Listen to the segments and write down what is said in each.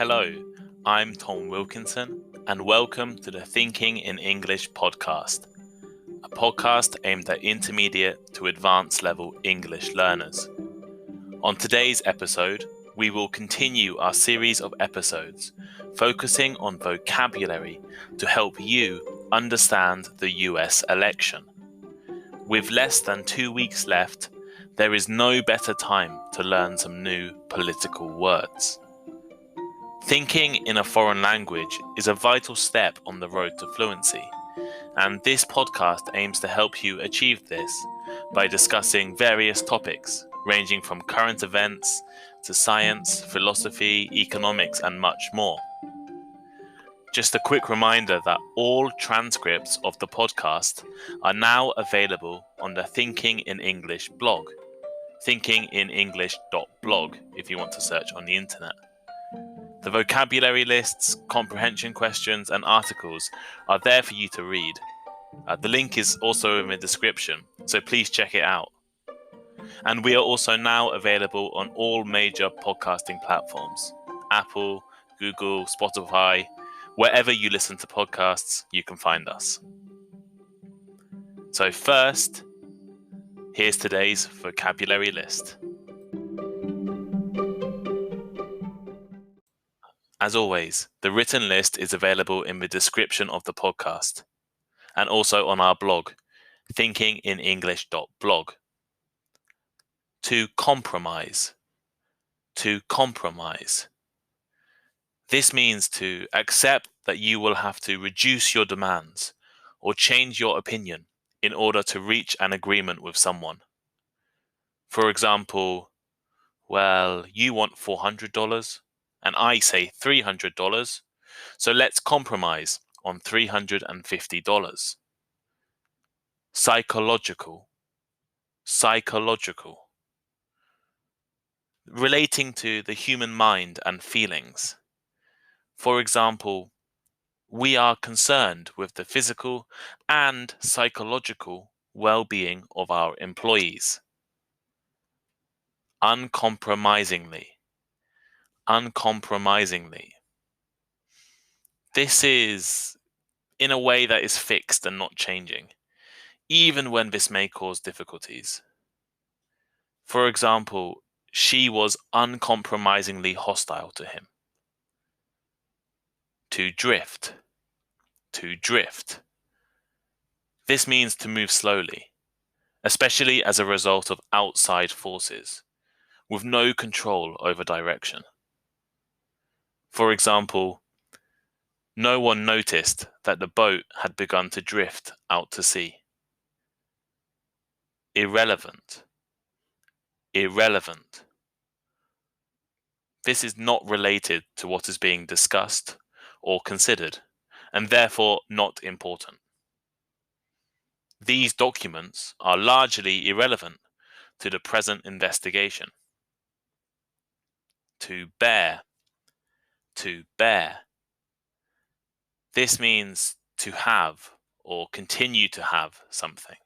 Hello, I'm Tom Wilkinson, and welcome to the Thinking in English podcast, a podcast aimed at intermediate to advanced level English learners. On today's episode, we will continue our series of episodes focusing on vocabulary to help you understand the US election. With less than 2 weeks left, there is no better time to learn some new political words. Thinking in a foreign language is a vital step on the road to fluency, and this podcast aims to help you achieve this by discussing various topics ranging from current events to science, philosophy, economics, and much more. Just a quick reminder that all transcripts of the podcast are now available on the Thinking in English blog, thinkinginenglish.blog if you want to search on the internet. The vocabulary lists, comprehension questions, and articles are there for you to read. The link is also in the description, so please check it out. And we are also now available on all major podcasting platforms: Apple, Google, Spotify. Wherever you listen to podcasts, you can find us. So first, here's today's vocabulary list. As always, the written list is available in the description of the podcast and also on our blog, thinkinginenglish.blog. To compromise. To compromise. This means to accept that you will have to reduce your demands or change your opinion in order to reach an agreement with someone. For example, well, you want $400 and I say $300, so let's compromise on $350. Psychological. Psychological. Relating to the human mind and feelings. For example, we are concerned with the physical and psychological well-being of our employees. Uncompromisingly. Uncompromisingly. This is in a way that is fixed and not changing, even when this may cause difficulties. For example, she was uncompromisingly hostile to him. To drift. To drift. This means to move slowly, especially as a result of outside forces, with no control over direction. For example, no one noticed that the boat had begun to drift out to sea. Irrelevant. Irrelevant. This is not related to what is being discussed or considered, and therefore not important. These documents are largely irrelevant to the present investigation. To bear. To bear. This means to have or continue to have something.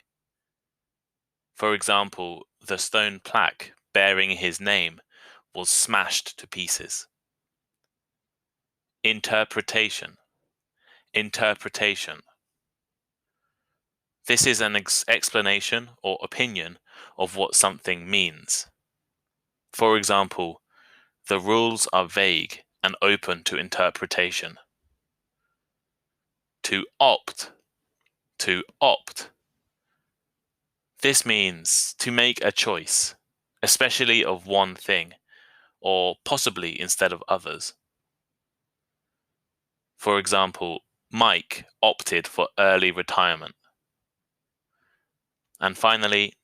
For example, the stone plaque bearing his name was smashed to pieces. Interpretation. Interpretation. This is an explanation or opinion of what something means. For example, the rules are vague and open to interpretation. To opt. To opt. This means to make a choice, especially of one thing, or possibly instead of others. For example, Mike opted for early retirement. And finally,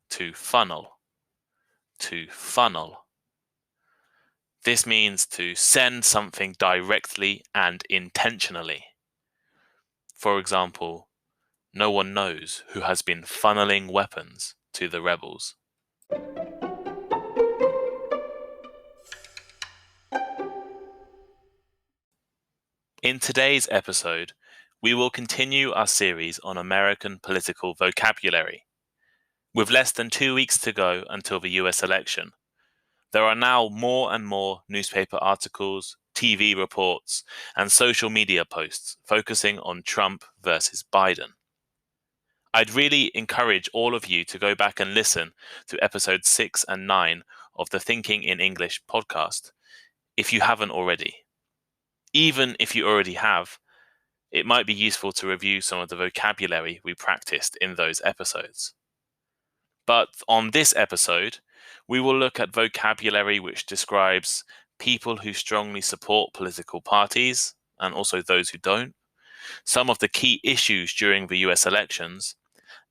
to funnel. To funnel. This means to send something directly and intentionally. For example, no one knows who has been funneling weapons to the rebels. In today's episode, we will continue our series on American political vocabulary. With less than 2 weeks to go until the US election, there are now more and more newspaper articles, TV reports, and social media posts focusing on Trump versus Biden. I'd really encourage all of you to go back and listen to episodes 6 and 9 of the Thinking in English podcast if you haven't already. Even if you already have, it might be useful to review some of the vocabulary we practiced in those episodes. But on this episode, we will look at vocabulary which describes people who strongly support political parties and also those who don't, some of the key issues during the US elections,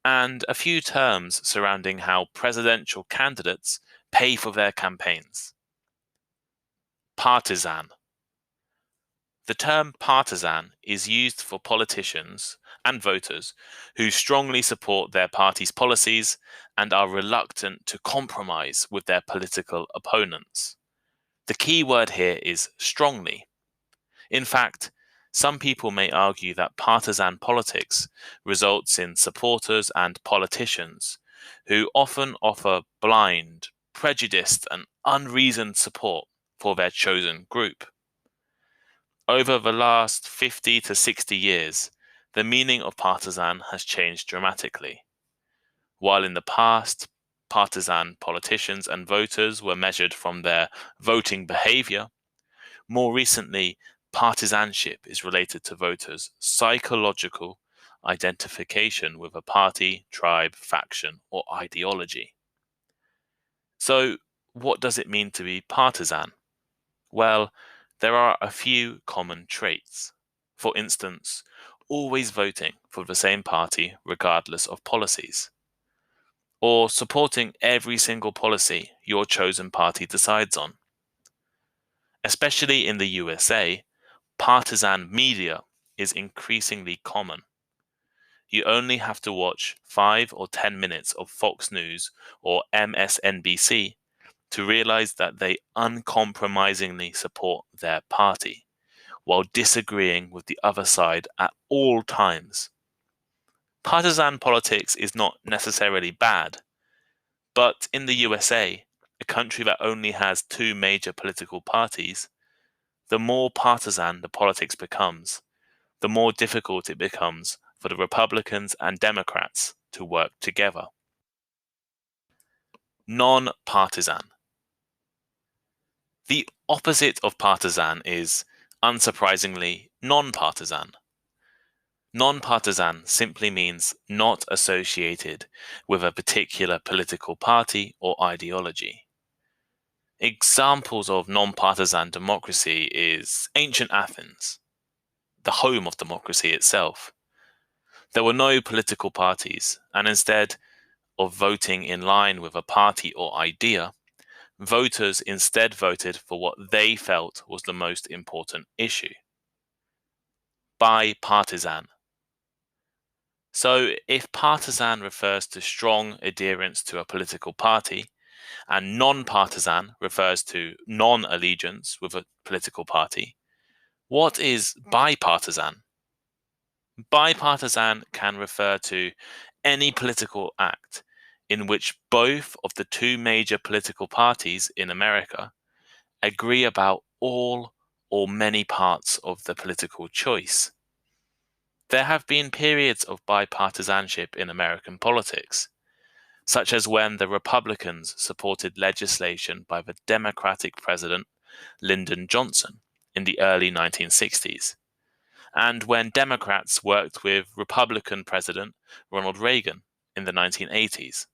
and a few terms surrounding how presidential candidates pay for their campaigns. Partisan. The term partisan is used for politicians and voters who strongly support their party's policies and are reluctant to compromise with their political opponents. The key word here is strongly. In fact, some people may argue that partisan politics results in supporters and politicians who often offer blind, prejudiced, and unreasoned support for their chosen group. Over the last 50 to 60 years, the meaning of partisan has changed dramatically. While in the past, partisan politicians and voters were measured from their voting behavior, more recently, partisanship is related to voters' psychological identification with a party, tribe, faction, or ideology. So, what does it mean to be partisan? Well, there are a few common traits. For instance, always voting for the same party regardless of policies, or supporting every single policy your chosen party decides on. Especially in the USA, partisan media is increasingly common. You only have to watch 5 or 10 minutes of Fox News or MSNBC to realize that they uncompromisingly support their party, while disagreeing with the other side at all times. Partisan politics is not necessarily bad, but in the USA, a country that only has 2 major political parties, the more partisan the politics becomes, the more difficult it becomes for the Republicans and Democrats to work together. Non-partisan. The opposite of partisan is, unsurprisingly, non-partisan. Non-partisan simply means not associated with a particular political party or ideology. Examples of non-partisan democracy is ancient Athens, the home of democracy itself. There were no political parties, and instead of voting in line with a party or idea, voters instead voted for what they felt was the most important issue. Bipartisan. So, if partisan refers to strong adherence to a political party, and non-partisan refers to non-allegiance with a political party, what is bipartisan? Bipartisan can refer to any political act in which both of the 2 major political parties in America agree about all or many parts of the political choice. There have been periods of bipartisanship in American politics, such as when the Republicans supported legislation by the Democratic President Lyndon Johnson in the early 1960s, and when Democrats worked with Republican President Ronald Reagan in the 1980s.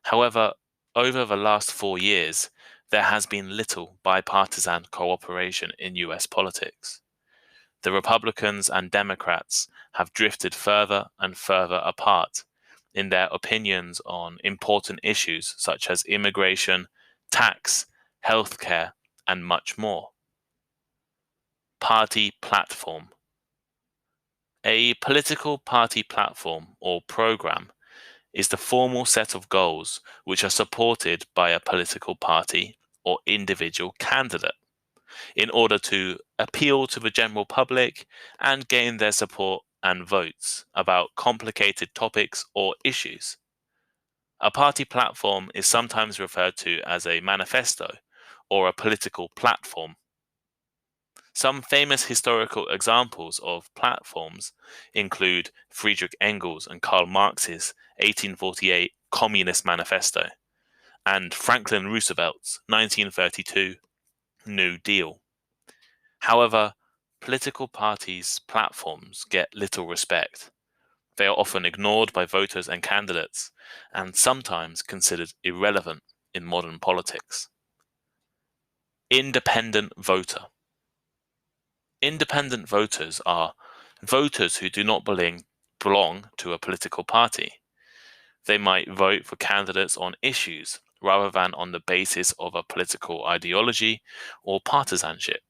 However, over the last 4 years, there has been little bipartisan cooperation in US politics. The Republicans and Democrats have drifted further and further apart in their opinions on important issues such as immigration, tax, healthcare, and much more. Party platform. A political party platform or program is the formal set of goals which are supported by a political party or individual candidate in order to appeal to the general public and gain their support and votes about complicated topics or issues. A party platform is sometimes referred to as a manifesto or a political platform. Some famous historical examples of platforms include Friedrich Engels and Karl Marx's 1848 Communist Manifesto and Franklin Roosevelt's 1932 New Deal. However, political parties' platforms get little respect. They are often ignored by voters and candidates, and sometimes considered irrelevant in modern politics. Independent voter. Independent voters are voters who do not belong to a political party. They might vote for candidates on issues rather than on the basis of a political ideology or partisanship.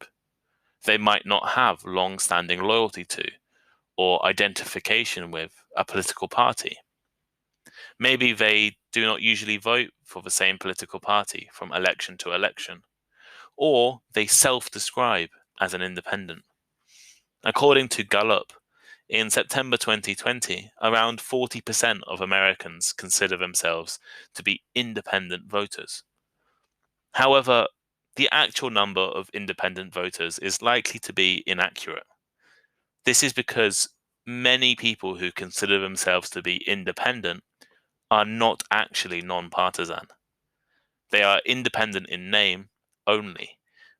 They might not have long-standing loyalty to or identification with a political party. Maybe they do not usually vote for the same political party from election to election, or they self-describe as an independent. According to Gallup, in September 2020, around 40% of Americans consider themselves to be independent voters. However, the actual number of independent voters is likely to be inaccurate. This is because many people who consider themselves to be independent are not actually non-partisan. They are independent in name only,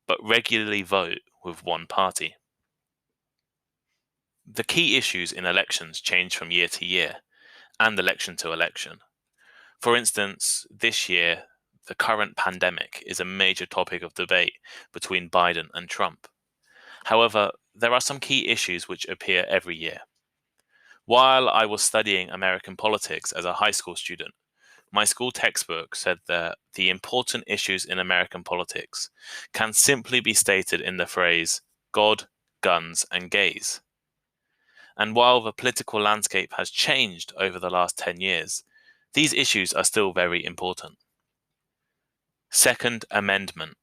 but regularly vote with one party. The key issues in elections change from year to year and election to election. For instance, this year, the current pandemic is a major topic of debate between Biden and Trump. However, there are some key issues which appear every year. While I was studying American politics as a high school student, my school textbook said that the important issues in American politics can simply be stated in the phrase God, guns, and gays. And while the political landscape has changed over the last 10 years, these issues are still very important. Second Amendment.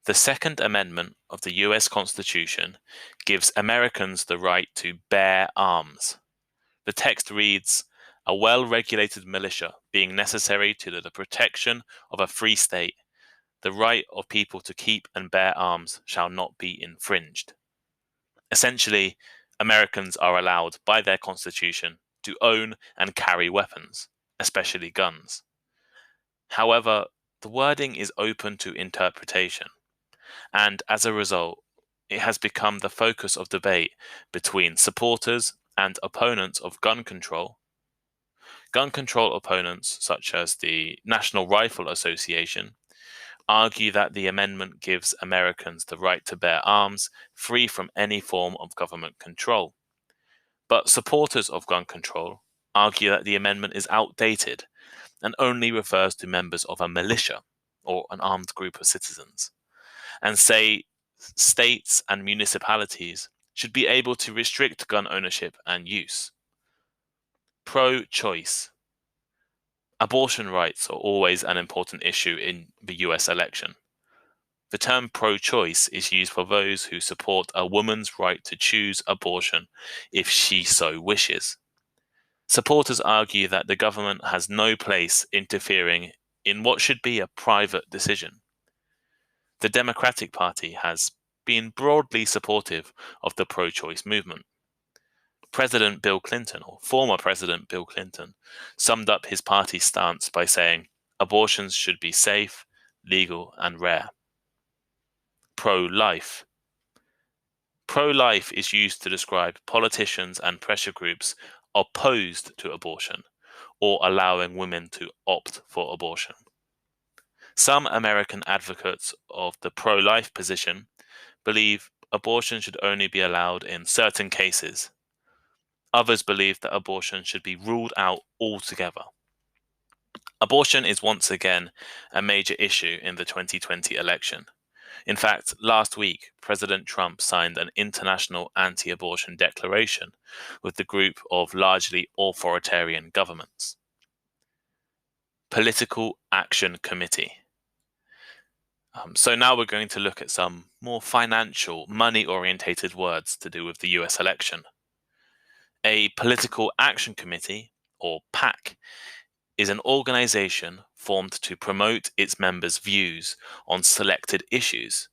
The Second Amendment of the US Constitution gives Americans the right to bear arms. The text reads, "A well-regulated militia being necessary to the protection of a free state, the right of people to keep and bear arms shall not be infringed." Essentially, Americans are allowed by their constitution to own and carry weapons, especially guns. However, the wording is open to interpretation, and as a result, it has become the focus of debate between supporters and opponents of gun control. Gun control opponents, such as the National Rifle Association, argue that the amendment gives Americans the right to bear arms free from any form of government control. But supporters of gun control argue that the amendment is outdated and only refers to members of a militia or an armed group of citizens, and say states and municipalities should be able to restrict gun ownership and use. Pro-choice. Abortion rights are always an important issue in the US election. The term pro-choice is used for those who support a woman's right to choose abortion if she so wishes. Supporters argue that the government has no place interfering in what should be a private decision. The Democratic Party has been broadly supportive of the pro-choice movement. President Bill Clinton, or former President Bill Clinton, summed up his party's stance by saying, "Abortions should be safe, legal, and rare." Pro-life. Pro-life is used to describe politicians and pressure groups opposed to abortion or allowing women to opt for abortion. Some American advocates of the pro-life position believe abortion should only be allowed in certain cases. Others believe that abortion should be ruled out altogether. Abortion is once again a major issue in the 2020 election. In fact, last week, President Trump signed an international anti-abortion declaration with the group of largely authoritarian governments. Political Action Committee. So now we're going to look at some more financial, money-orientated words to do with the US election. A Political Action Committee, or PAC, is an organization formed to promote its members' views on selected issues.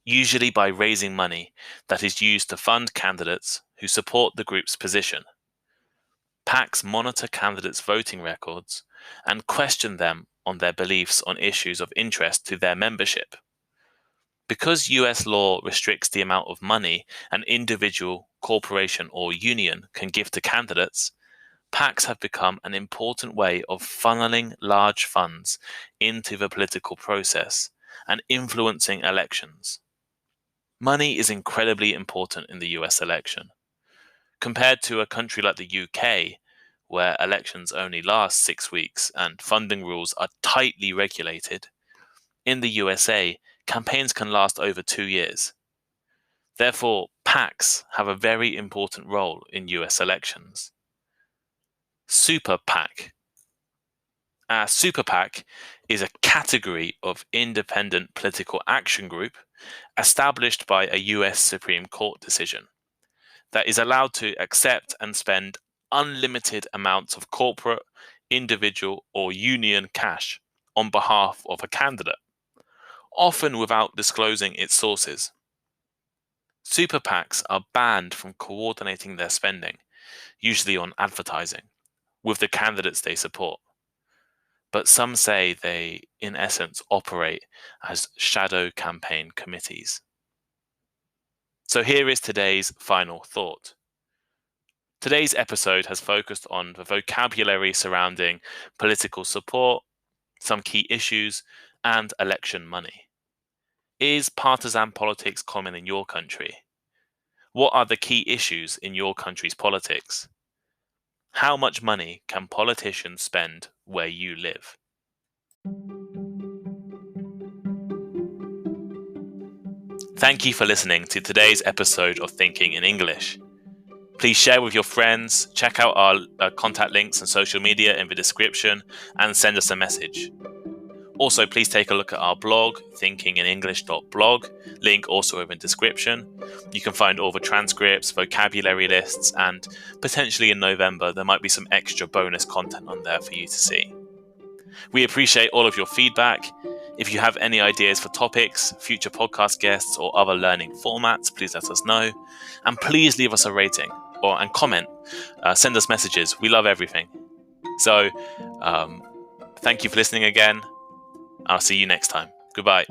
usually by raising money that is used to fund candidates who support the group's position. PACs monitor candidates' voting records and question them on their beliefs on issues of interest to their membership. Because US law restricts the amount of money an individual, corporation, or union can give to candidates, PACs have become an important way of funneling large funds into the political process and influencing elections. Money is incredibly important in the US election. Compared to a country like the UK, where elections only last 6 weeks and funding rules are tightly regulated, in the USA, campaigns can last over 2 years. Therefore, PACs have a very important role in US elections. Super PAC. A super PAC is a category of independent political action group established by a US Supreme Court decision that is allowed to accept and spend unlimited amounts of corporate, individual, or union cash on behalf of a candidate, often without disclosing its sources. Super PACs are banned from coordinating their spending, usually on advertising, with the candidates they support. But some say they, in essence, operate as shadow campaign committees. So here is today's final thought. Today's episode has focused on the vocabulary surrounding political support, some key issues, and election money. Is partisan politics common in your country? What are the key issues in your country's politics? How much money can politicians spend where you live? Thank you for listening to today's episode of Thinking in English. Please share with your friends, check out our contact links and social media in the description, and send us a message. Also, please take a look at our blog, thinkinginenglish.blog, link also in the description. You can find all the transcripts, vocabulary lists, and potentially in November there might be some extra bonus content on there for you to see. We appreciate all of your feedback. If you have any ideas for topics, future podcast guests, or other learning formats, please let us know. And please leave us a rating and comment. Send us messages. We love everything. So, thank you for listening again. I'll see you next time. Goodbye.